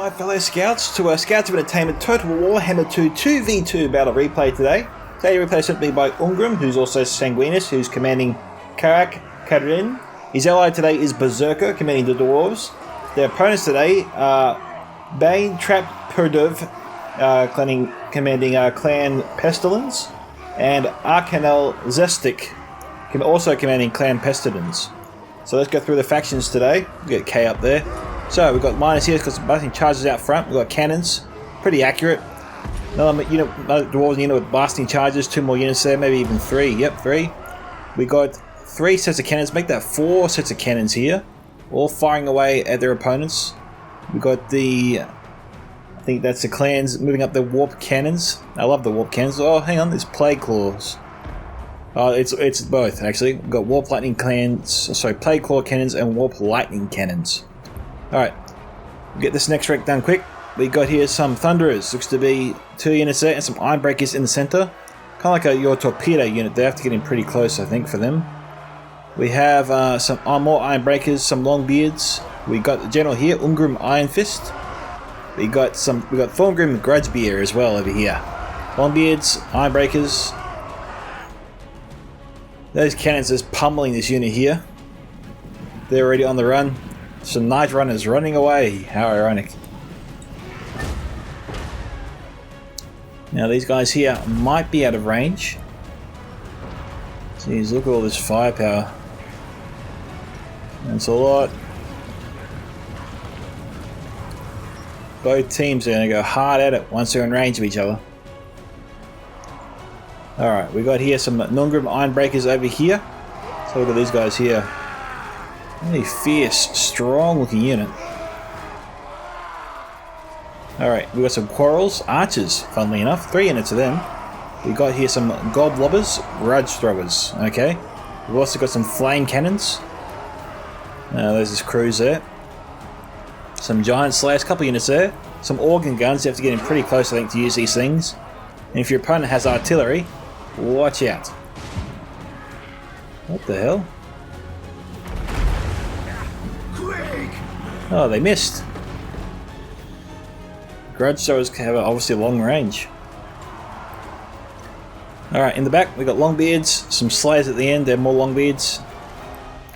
my fellow scouts to Scouts of Entertainment Total Warhammer 2 2v2 battle replay today. Today replay sent me by Ungrim, who's also Sanguinius, who's commanding Karak, Kadrin. His ally today is Berserker, commanding the Dwarfs. Their opponents today are Banetrapperdev, commanding Clan Pestilens, and ArcanilZestie, also commanding Clan Pestilens. So let's go through the factions today. We'll get K up there. So we've got miners here, got some blasting charges out front. We've got cannons, pretty accurate. Another unit, dwarves unit with blasting charges, 2 more units there, maybe even 3. Yep, 3. We got 3 sets of cannons, make that 4 sets of cannons here, all firing away at their opponents. We got the, I think that's the clans moving up the warp cannons. I love the warp cannons. Oh, hang on, there's plague claws. Oh, it's both actually. We've got warp lightning cannons, sorry, plague claw cannons and warp lightning cannons. Alright, we'll get this next wreck done quick. We got here some Thunderers, looks to be 2 units there, and some Ironbreakers in the center. Kind of like your torpedo unit, they have to get in pretty close I think for them. We have some more Ironbreakers, some Longbeards. We got the general here, Ungrim Iron Fist. We got Thorngrim Grudgebeard as well over here. Longbeards, Ironbreakers. Those cannons is pummeling this unit here. They're already on the run. Some Night Runners running away. How ironic. Now these guys here might be out of range. Jeez, look at all this firepower. That's a lot. Both teams are going to go hard at it once they're in range of each other. Alright, we got here some Nungrim Ironbreakers over here. So look at these guys here. Really fierce, strong looking unit. Alright, we got some Quarrels, Archers, funnily enough. 3 units of them. We got here some Goblobbers, Grudge Throwers. Okay. We've also got some Flame Cannons. There's this crews there. Some Giant Slayers, couple units there. Some Organ Guns, you have to get in pretty close I think to use these things. And if your opponent has artillery, watch out. What the hell? Oh, they missed. Grudge Throwers have obviously a long range. Alright, in the back we got Longbeards, some Slayers at the end, they're more Longbeards.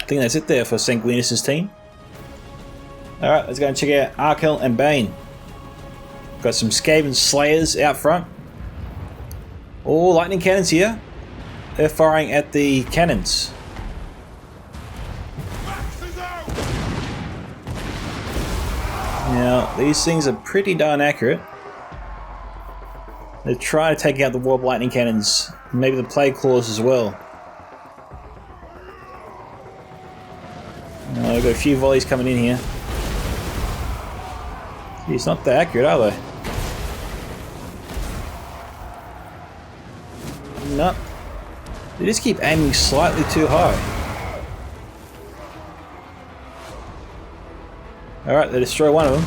I think that's it there for Sanguinius' team. Alright, let's go and check out Arcanil and Bane. Got some Skaven Slayers out front. All lightning cannons here. They're firing at the cannons. Now, these things are pretty darn accurate. They're trying to take out the warp lightning cannons, maybe the plague claws as well. I've got a few volleys coming in here. Gee, it's not that accurate, are they? No. They just keep aiming slightly too high. Alright, they destroy one of them.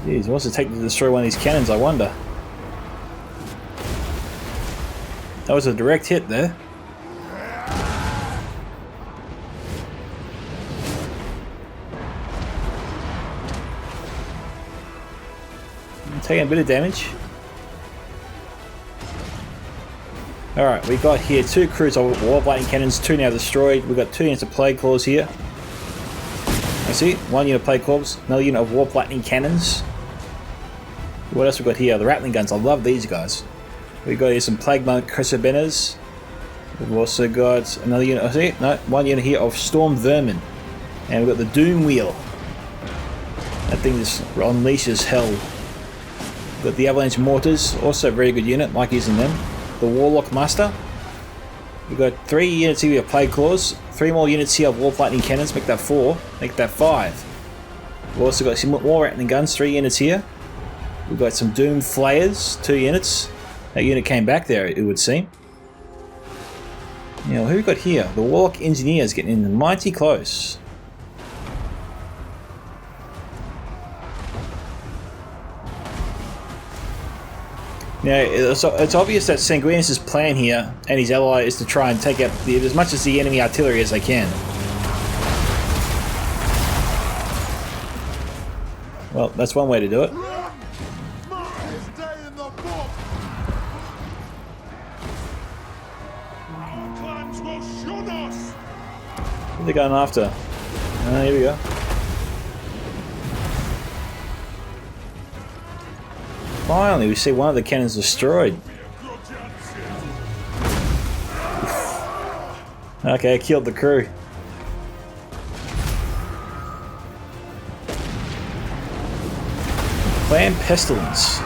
Jeez, what's it take to destroy one of these cannons, I wonder? That was a direct hit there. I'm taking a bit of damage. Alright, we got here 2 crews of warp lightning cannons, 2 now destroyed. We've got 2 units of plague claws here. I see, 1 unit of plague claws, another unit of warp lightning cannons. What else we got here? The rattling guns, I love these guys. We got here some plague monk Crusabeners. We've also got another unit, I see, no, 1 unit here of storm vermin. And we've got the doom wheel. That thing just unleashes hell. We've got the avalanche mortars, also a very good unit, like using them. The Warlock Master. We've got 3 units here of Plague Claws, 3 more units here of Warp Lightning Cannons, make that 4, make that 5. We've also got some more Rattling Guns, 3 units here. We've got some Doom Flayers, 2 units. That unit came back there, it would seem. Now, who we got here? The Warlock Engineers getting in mighty close. Yeah, it's obvious that Sanguinius' plan here and his ally is to try and take out as much of the enemy artillery as they can. Well, that's one way to do it. What are they going after? Here we go. Finally, we see one of the cannons destroyed. Okay, I killed the crew. Clan Pestilens.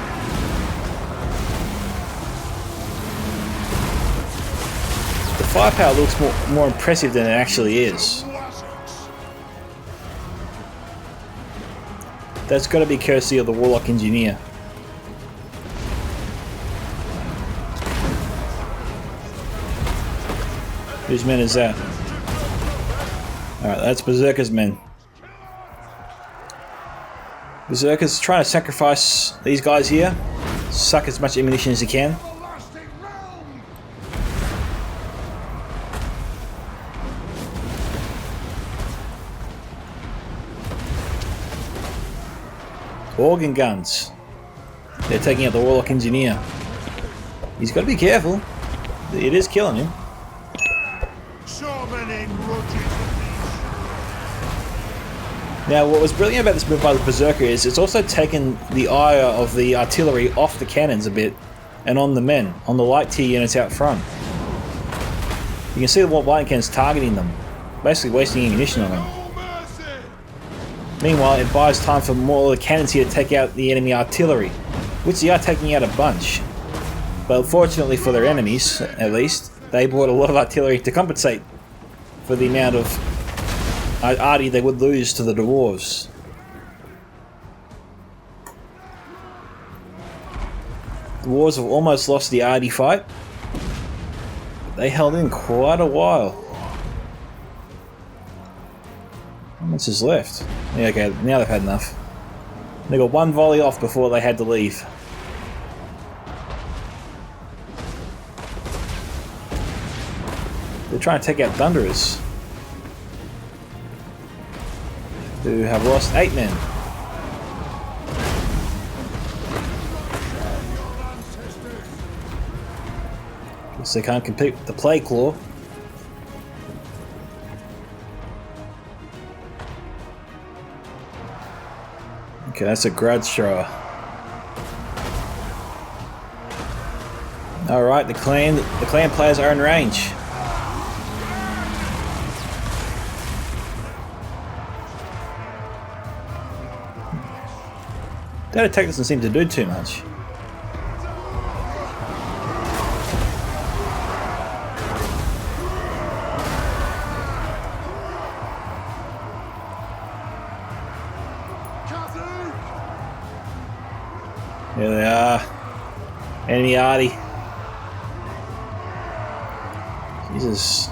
The firepower looks more impressive than it actually is. That's got to be courtesy of the Warlock Engineer. Whose men is that? Alright, that's Berserker's men. Berserker's trying to sacrifice these guys here. Suck as much ammunition as he can. Organ guns. They're taking out the Warlock Engineer. He's got to be careful. It is killing him. Now, what was brilliant about this move by the Berserker is it's also taken the ire of the artillery off the cannons a bit and on the men, on the light tier units out front. You can see the light cannons targeting them, basically wasting ammunition on them. Meanwhile, it buys time for more of the cannons here to take out the enemy artillery, which they are taking out a bunch. But unfortunately for their enemies, at least, they brought a lot of artillery to compensate for the amount of arty they would lose to the Dwarves. The Dwarves have almost lost the arty fight. They held in quite a while. How much is left? Yeah, okay, now they've had enough. They got one volley off before they had to leave. They're trying to take out Thunderers, who have lost 8 men. Guess they can't compete with the Plague Claw. Okay, that's a grudge thrower. Alright, the clan players are in range. That attack doesn't seem to do too much. Here they are. Enemy arty. Jesus.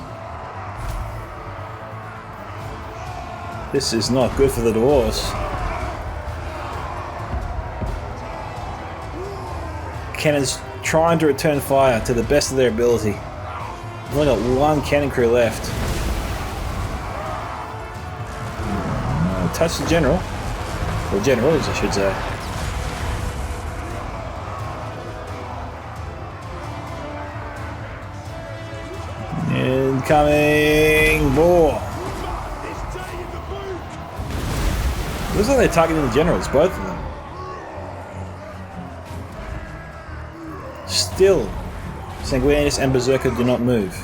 This is not good for the Dwarves. Cannons trying to return fire to the best of their ability. We've only got one cannon crew left. Touch the general. Or generals, I should say. Incoming boar. Looks like they're targeting the generals, both of them. Still, Sanguinius and Berserker do not move.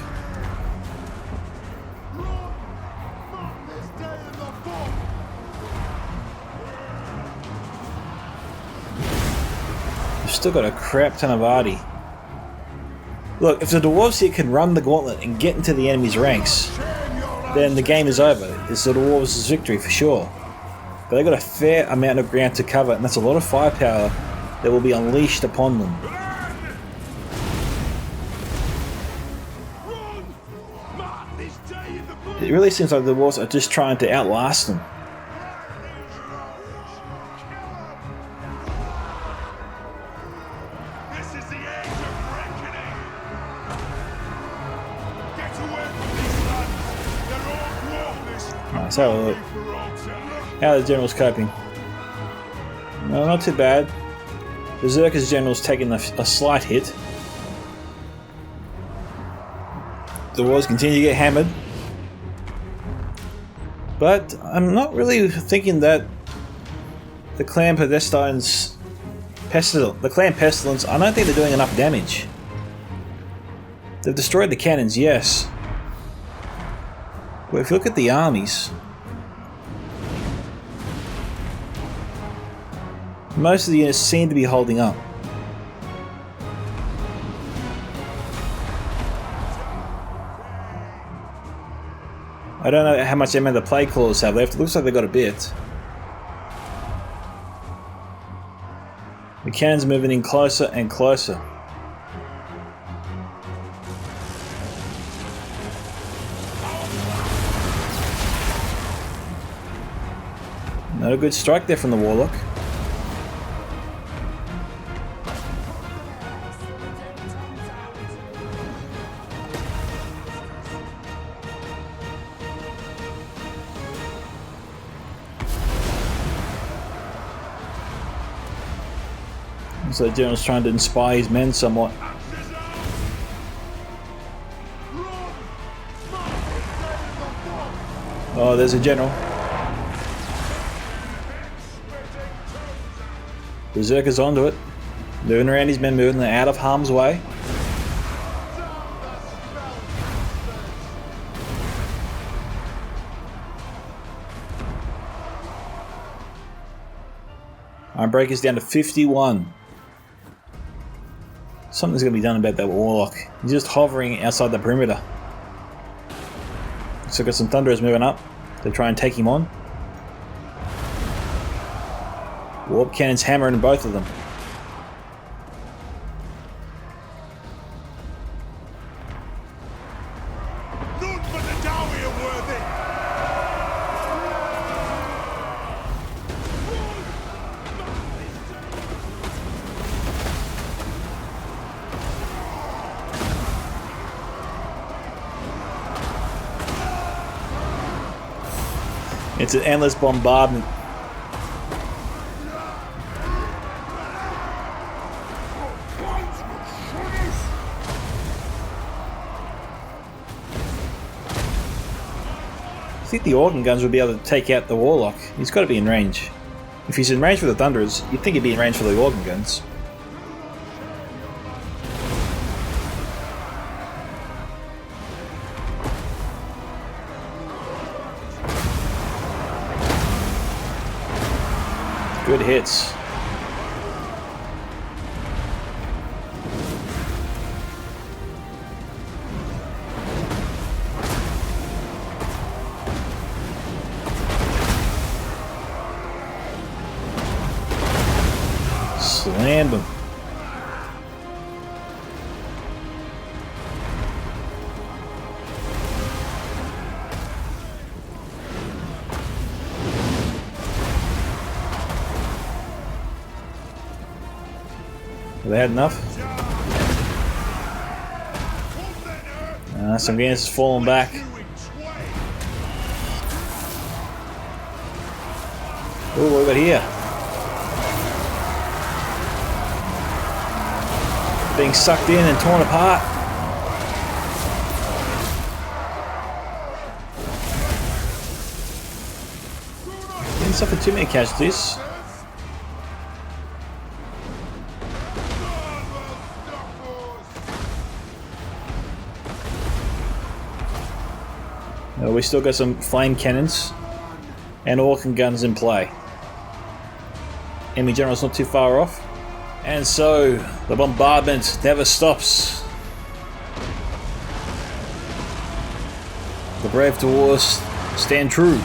We've still got a crap ton of arty. Look, if the Dwarves here can run the gauntlet and get into the enemy's ranks, then the game is over. It's the Dwarves' victory for sure. But they've got a fair amount of ground to cover, and that's a lot of firepower that will be unleashed upon them. It really seems like the Dwarves are just trying to outlast them. This is the Let's have a look. How are the generals coping? No, not too bad. Berserker's general's taking a slight hit. The wars continue to get hammered. But I'm not really thinking that the clan Pestilens, the clan Pestilens, I don't think they're doing enough damage. They've destroyed the cannons, yes. But if you look at the armies, most of the units seem to be holding up. I don't know how much ammo the plague claws have left. It looks like they've got a bit. The cannons are moving in closer and closer. Not a good strike there from the Warlock. So the general's trying to inspire his men somewhat. Oh, there's a general. Berserker's onto it. Moving around his men, moving them out of harm's way. Ironbreaker's down to 51. Something's going to be done about that Warlock. He's just hovering outside the perimeter. So got some Thunderers moving up to try and take him on. Warp cannons hammering both of them. It's an endless bombardment. I think the organ guns would be able to take out the Warlock. He's got to be in range. If he's in range for the Thunderers, you'd think he'd be in range for the organ guns. Good hits. Slammed him. Have they had enough? Sanguinius has fallen back. Oh, what about here? Being sucked in and torn apart. Didn't suffer too many casualties. We still got some flame cannons and organ guns in play. Enemy general's not too far off. And so, the bombardment never stops. The brave Dwarfs stand true.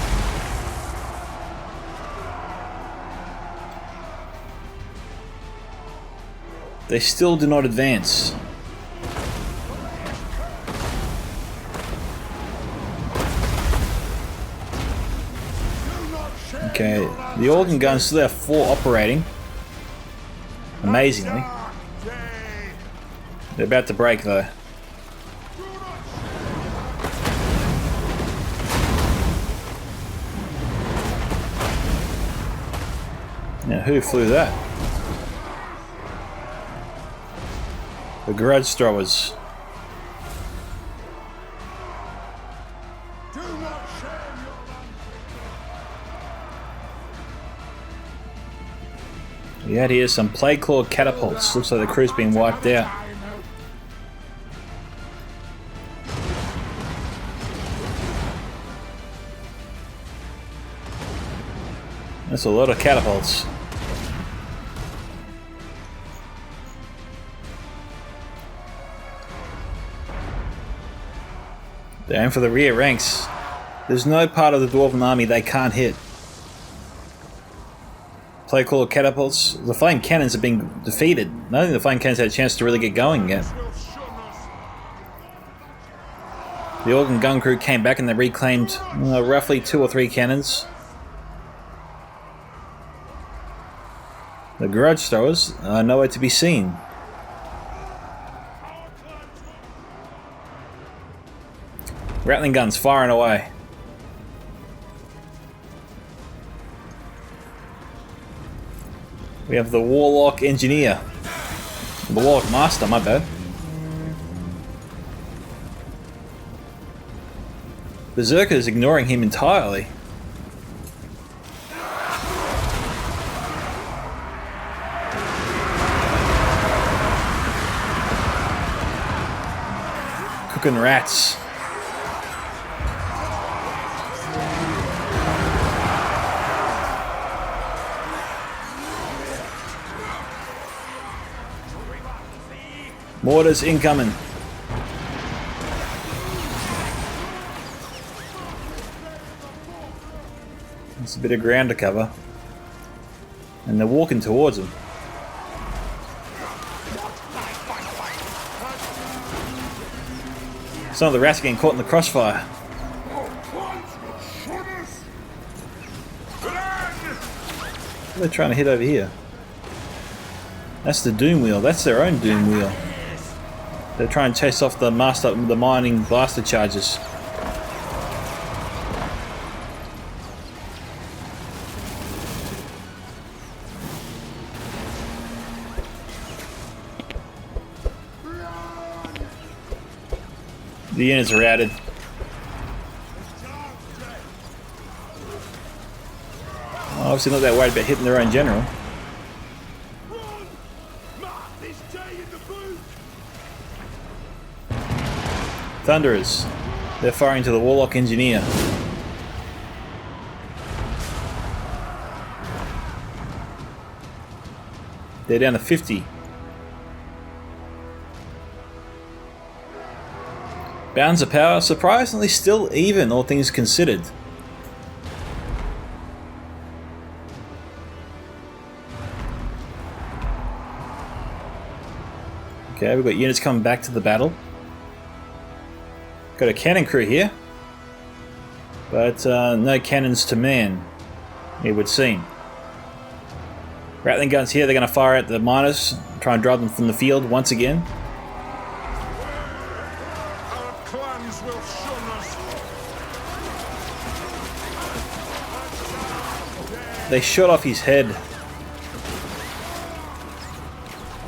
They still do not advance. Okay, the organ guns still have 4 operating. Amazingly. They're about to break though. Now, who flew that? The grudge throwers. We had here some plague claw catapults. Looks like the crew's been wiped out. That's a lot of catapults. They aim for the rear ranks. There's no part of the Dwarven army they can't hit. Plague claw catapults. The flame cannons have been defeated. I don't think the flame cannons had a chance to really get going yet. The Organ gun crew came back and they reclaimed roughly 2 or 3 cannons. The grudge throwers are nowhere to be seen. Rattling guns firing away. We have the Warlock Engineer. The Warlock Master, my bad. Berserker is ignoring him entirely. Cooking rats. Mortars incoming. It's a bit of ground to cover. And they're walking towards them. Some of the rats are getting caught in the crossfire. What are they trying to hit over here? That's the Doom Wheel. That's their own Doom Wheel. They're trying to chase off the the mining blaster charges. The units are routed. Obviously not that worried about hitting their own general. Thunderers. They're firing to the Warlock Engineer. They're down to 50. Balance of power, surprisingly still even, all things considered. Okay, we've got units coming back to the battle. Got a cannon crew here, but no cannons to man, it would seem. Rattling guns here, they're going to fire at the miners, try and drive them from the field once again. Our clans will shun us. They shot off his head.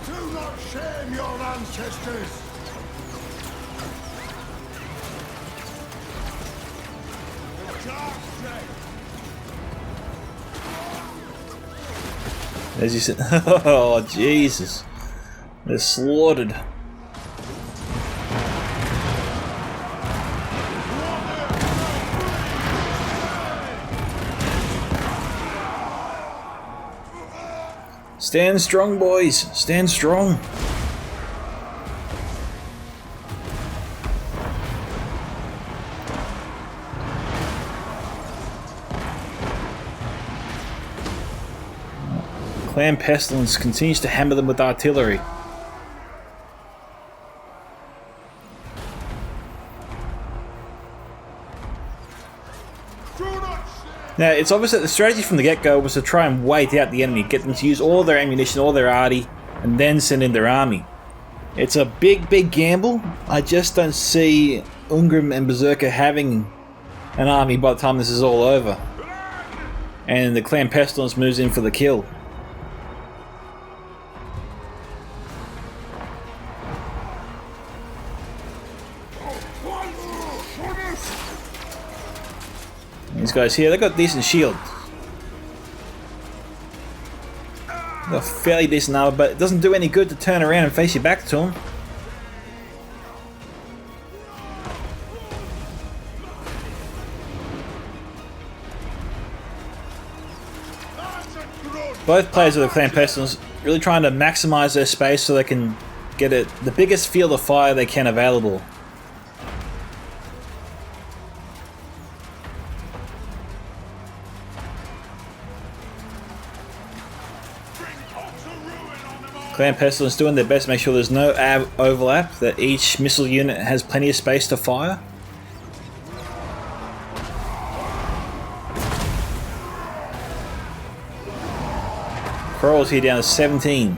Do not shame your ancestors. As you said, oh Jesus, they're slaughtered. Stand strong, boys, stand strong. Clan Pestilens continues to hammer them with artillery. Now, it's obvious that the strategy from the get-go was to try and wait out the enemy, get them to use all their ammunition, all their arty, and then send in their army. It's a big, big gamble. I just don't see Ungrim and Berserker having an army by the time this is all over. And the Clan Pestilens moves in for the kill. These guys here, they've got decent shield. They've got fairly decent armor, but it doesn't do any good to turn around and face your back to them. Both players of the Clan Pestilens really trying to maximize their space so they can get the biggest field of fire they can available. Clan Pestilens doing their best to make sure there's no overlap, that each missile unit has plenty of space to fire. Corals here down to 17.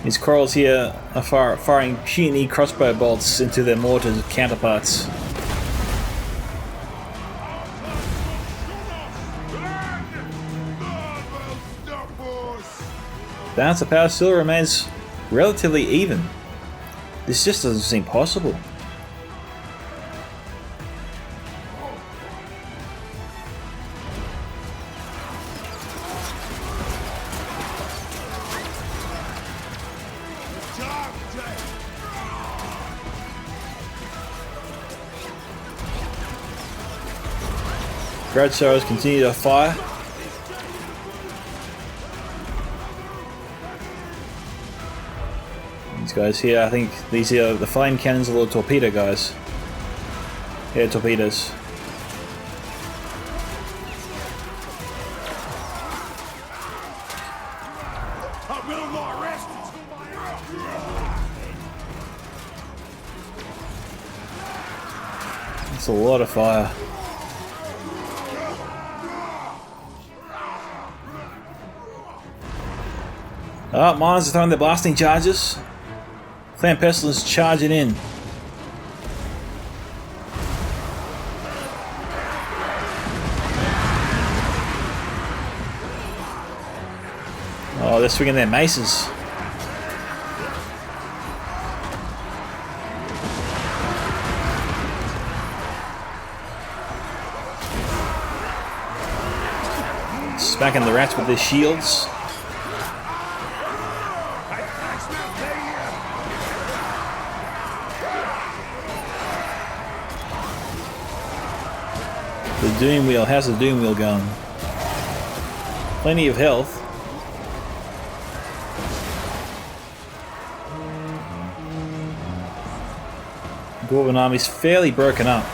These corals here are firing puny crossbow bolts into their mortar counterparts. Balance of power still remains relatively even. This just doesn't seem possible. Grudge Sorrows continue to fire. These guys here, I think these are the flame cannons, the little torpedo guys. Yeah, torpedoes. I will not rest. That's a lot of fire. Oh, miners are throwing their blasting charges. Clan Pestilens charging in. Oh, they're swinging their maces. Smacking the rats with their shields. The Doom Wheel, how's the Doom Wheel going? Plenty of health. Dwarven army's fairly broken up.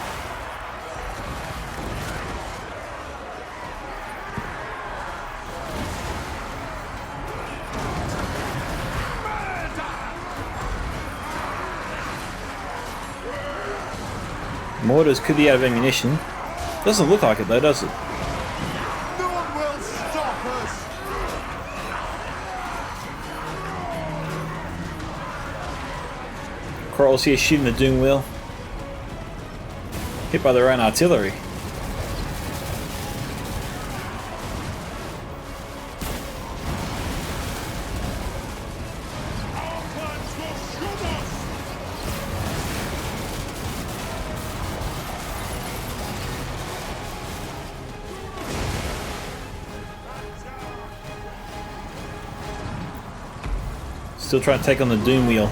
Mortars could be out of ammunition. Doesn't look like it though, does it? No one will stop us. Corals here shooting the Doom Wheel. Hit by their own artillery. Our plans will shoot us. Still trying to take on the Doom Wheel.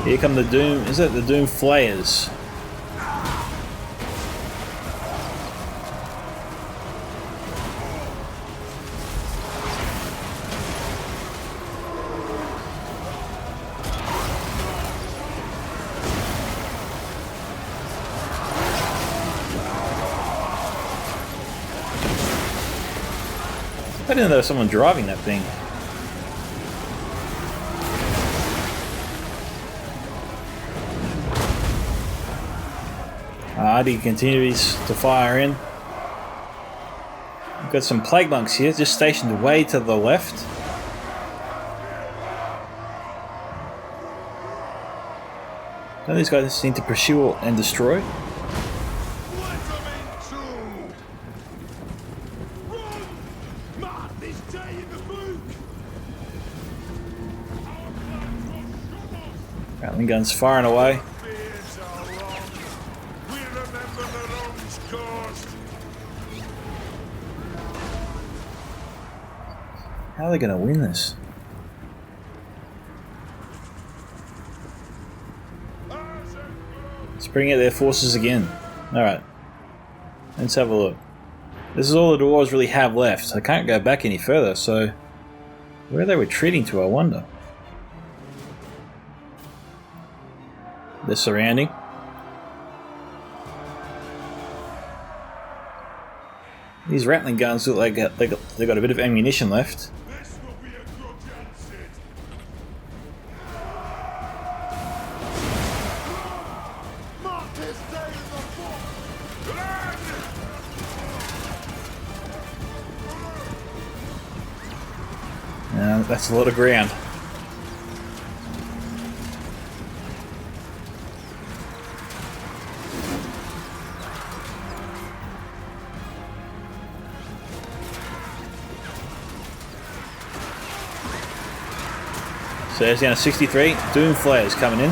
Here come the Doom. Is it the Doom Flayers? I didn't know there was someone driving that thing. Artie continues to fire in. We've got some plague monks here, just stationed way to the left. Now these guys seem to pursue and destroy. Let them in too. Run! Man, this day in the book. Rattling guns firing away. Beards are long. We remember the wrongs caused. How are they going to win this? Let's bring out their forces again. Alright. Let's have a look. This is all the dwarves really have left. I can't go back any further, so... Where are they retreating to, I wonder? They're surrounding. These rattling guns look like they got a bit of ammunition left. This will be a good answer. Mark this day in the book. That's a lot of ground. So there's down to 63. Doom Flares coming in.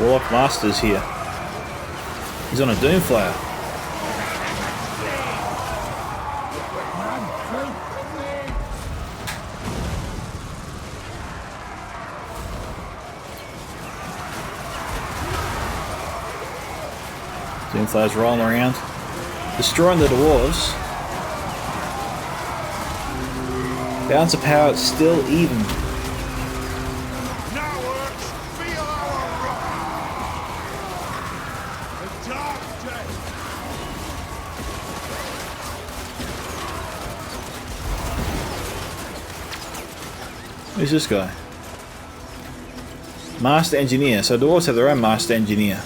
Warlock Master's here. He's on a Doom Flare. Doom Flare's rolling around. Destroying the dwarves. Balance of power is still even. Now works. Feel our rock. The dark day. Who's this guy? Master Engineer. So dwarves have their own Master Engineer.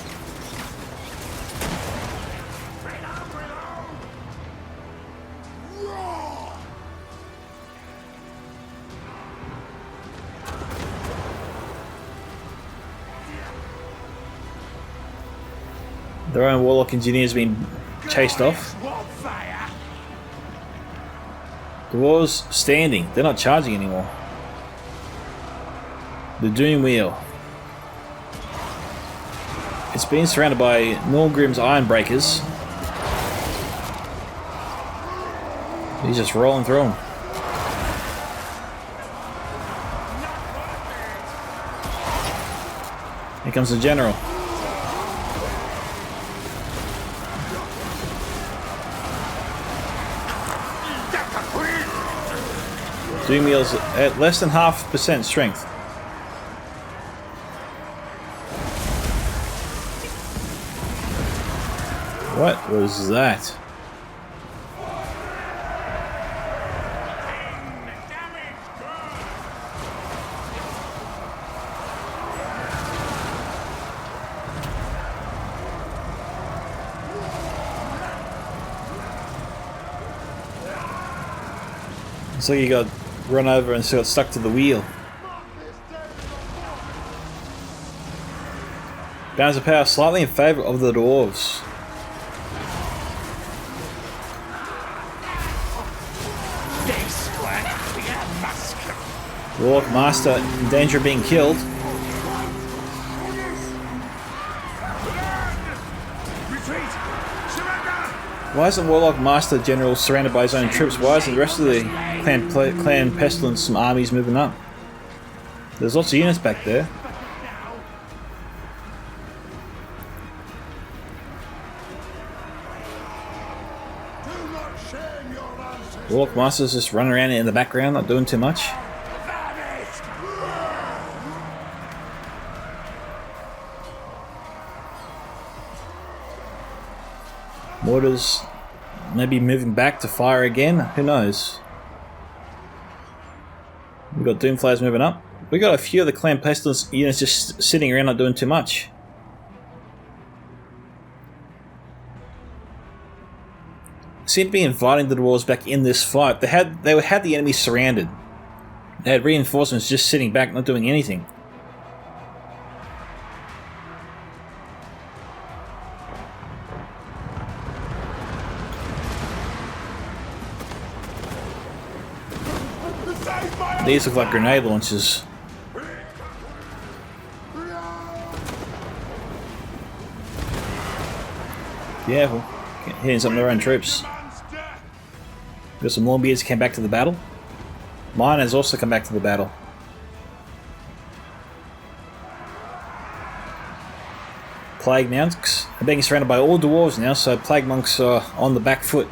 Their own Warlock Engineer's been chased off. Dwarves standing. They're not charging anymore. The Doom Wheel. It's been surrounded by Norgrim's Ironbreakers. He's just rolling through them. Here comes the General. Doom Wheel's at less than 0.5% strength. What was that? Looks like you got run over and got stuck to the wheel. Balance of power slightly in favour of the dwarves. Warlock Master in danger of being killed. Why isn't Warlock Master General surrounded by his own troops? Why isn't the rest of the clan Pestilens, some armies moving up? There's lots of units back there. Warlock Master's just running around in the background, not doing too much. Mortars maybe moving back to fire again, who knows? We've got Doomflayers moving up. We've got a few of the Clan Pestilence units just sitting around not doing too much. Seem to be inviting the dwarves back in this fight. They had the enemy surrounded. They had reinforcements just sitting back, not doing anything. These look like grenade launchers. Careful. Hitting some of their own troops. Got some Longbeards came back to the battle. Mine has also come back to the battle. Plague monks are being surrounded by all dwarves now, so plague monks are on the back foot.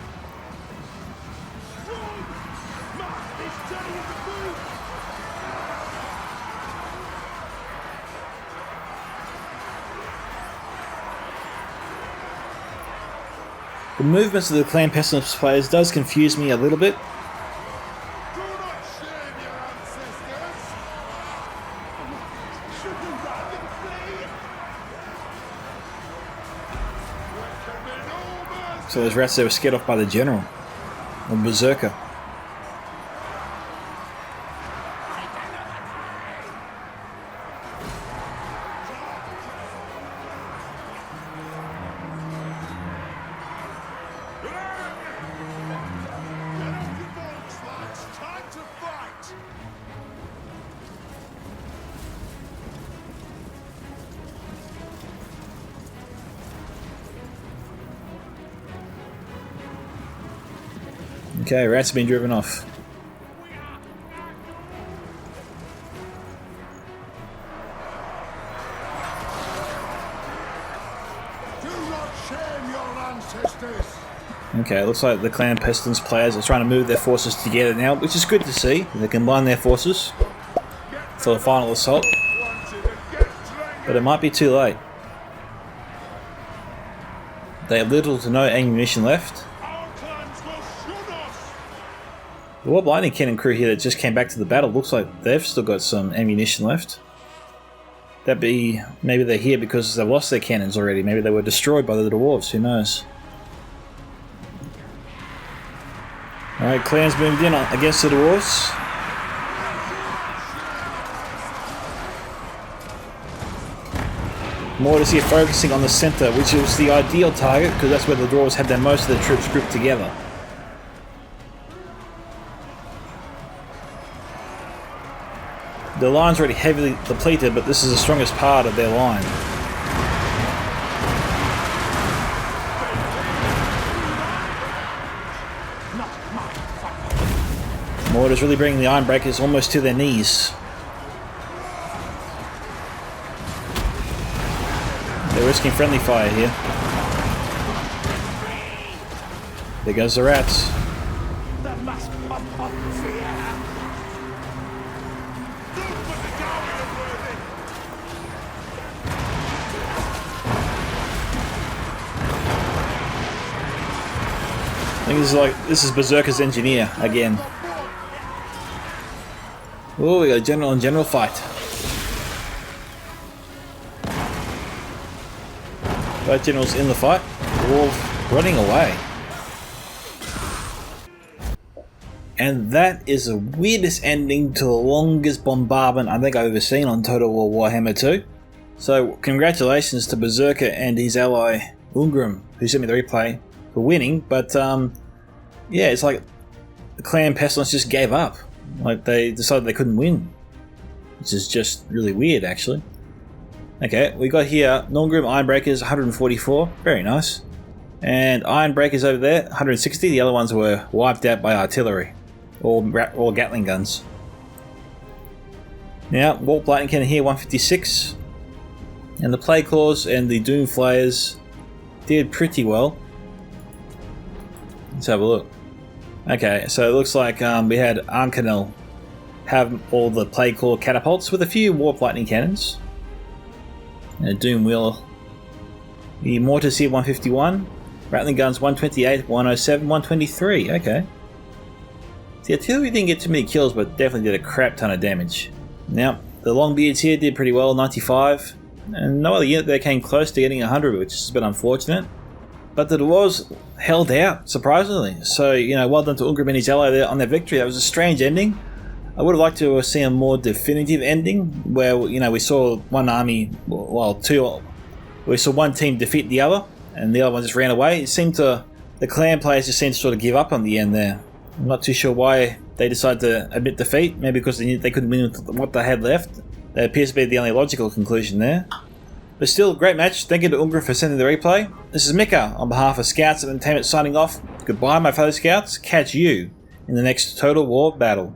The movements of the Clan Pestilens players does confuse me a little bit. So those rats there were scared off by the general, or Berserker. Okay, rats have been driven off. Do not shame your ancestors. Okay, it looks like the Clan Pestilens players are trying to move their forces together now, which is good to see. They combine their forces for the final assault, but it might be too late. They have little to no ammunition left. The Warp Lightning Cannon crew here that just came back to the battle looks like they've still got some ammunition left. That'd be, maybe they're here because they've lost their cannons already. Maybe they were destroyed by the dwarves, who knows. Alright, clans moved in against the dwarves. Mortars here focusing on the centre, which is the ideal target because that's where the dwarves had their most of their troops grouped together. The line's already heavily depleted, but this is the strongest part of their line. Mortars really bringing the Ironbreakers almost to their knees. They're risking friendly fire here. There goes the rats. I think this is Berserker's engineer again. Oh, we got a general on general fight. Both generals in the fight, all running away. And that is the weirdest ending to the longest bombardment I think I've ever seen on Total War Warhammer 2. So congratulations to Berserker and his ally Ungram, who sent me the replay, for winning, but yeah, it's like the Clan Pestilens just gave up. Like they decided they couldn't win, which is just really weird actually. Okay, we got here Norngrim Ironbreakers 144, very nice, and Ironbreakers over there 160. The other ones were wiped out by artillery or Gatling guns. Now Warp Lightning Cannon here 156, and the Plague Claws and the Doom Flayers did pretty well. Let's have a look. Okay, so it looks like we had Arcanil have all the Plague Claw catapults with a few Warp Lightning Cannons. And a Doom Wheel. The Mortars here 151. Rattling Guns 128, 107, 123. Okay. The artillery didn't get too many kills, but definitely did a crap ton of damage. Now, the Longbeards here did pretty well, 95. And no other unit there came close to getting 100, which is a bit unfortunate. But the Dwarves held out, surprisingly. So, you know, well done to Ungram and his ally there on their victory. That was a strange ending. I would have liked to have seen a more definitive ending, where, you know, we saw one army, well, we saw one team defeat the other, and the other one just ran away. It seemed to, the clan players just seemed to sort of give up on the end there. I'm not too sure why they decided to admit defeat, maybe because they knew they couldn't win with what they had left. That appears to be the only logical conclusion there. But still, great match. Thank you to Ungrim for sending the replay. This is Micka on behalf of Scouts of Entertainment signing off. Goodbye, my fellow Scouts. Catch you in the next Total War battle.